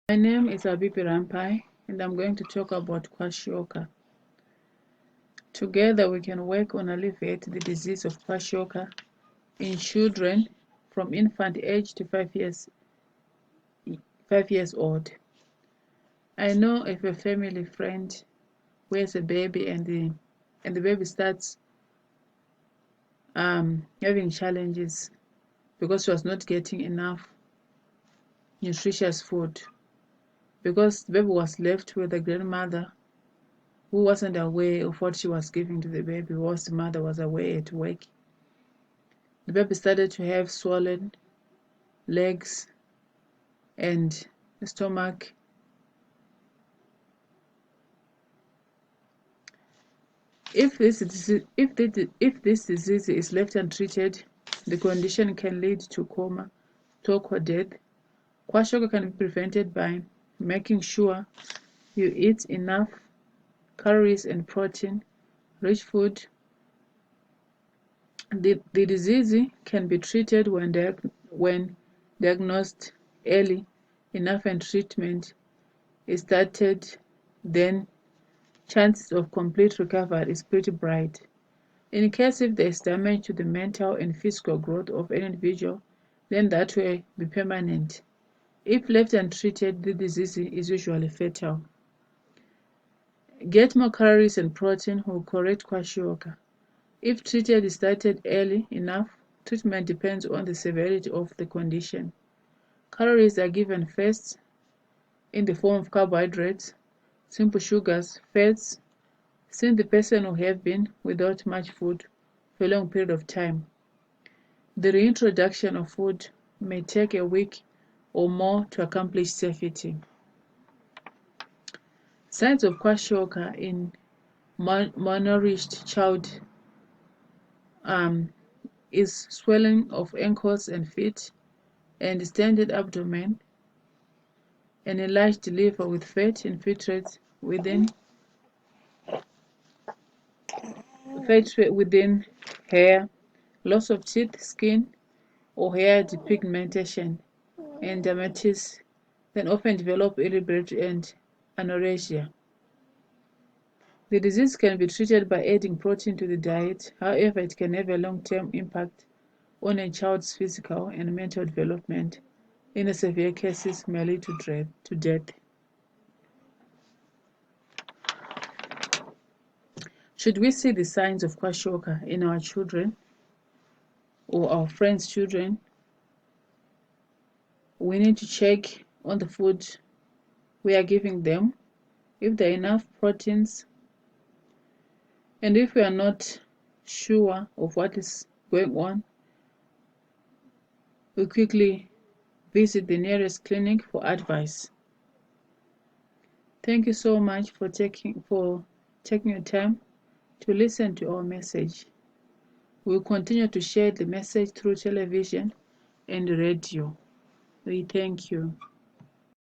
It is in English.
My name is Abibi Rampai, and I'm going to talk about kwashiorkor. Together we can work on alleviate the disease of kwashiorkor in children from infant age to 5 years old. I know if a family friend who has a baby and the baby starts having challenges because she was not getting enough nutritious food, because the baby was left with the grandmother who wasn't aware of what she was giving to the baby, whilst the mother was away at work. The baby started to have swollen legs and stomach. If this disease is left untreated, the condition can lead to coma, stroke, or death. Kwashiorkor can be prevented by making sure you eat enough calories and protein-rich food. The disease can be treated when diagnosed early enough and treatment is started, then chances of complete recovery is pretty bright. In case if there is damage to the mental and physical growth of an individual, then that will be permanent. If left untreated, the disease is usually fatal. Get more calories and protein will correct kwashiorkor. If treated is started early enough, treatment depends on the severity of the condition. Calories are given first in the form of carbohydrates, simple sugars, fats, since the person will have been without much food for a long period of time. The reintroduction of food may take a week or more to accomplish safety. Signs of kwashiorkor in malnourished child is swelling of ankles and feet, and distended abdomen, an enlarged liver with fat infiltrates within hair, loss of teeth, skin, or hair depigmentation, and dermatitis, then often develop irritability and anorexia. The disease can be treated by adding protein to the diet. However, it can have a long-term impact on a child's physical and mental development. In severe cases, may lead to death. Should we see the signs of kwashiorkor in our children or our friends' children, we need to check on the food we are giving them, if there are enough proteins, and if we are not sure of what is going on, we quickly visit the nearest clinic for advice. Thank you so much for taking your time to listen to our message. We will continue to share the message through television and radio. We thank you.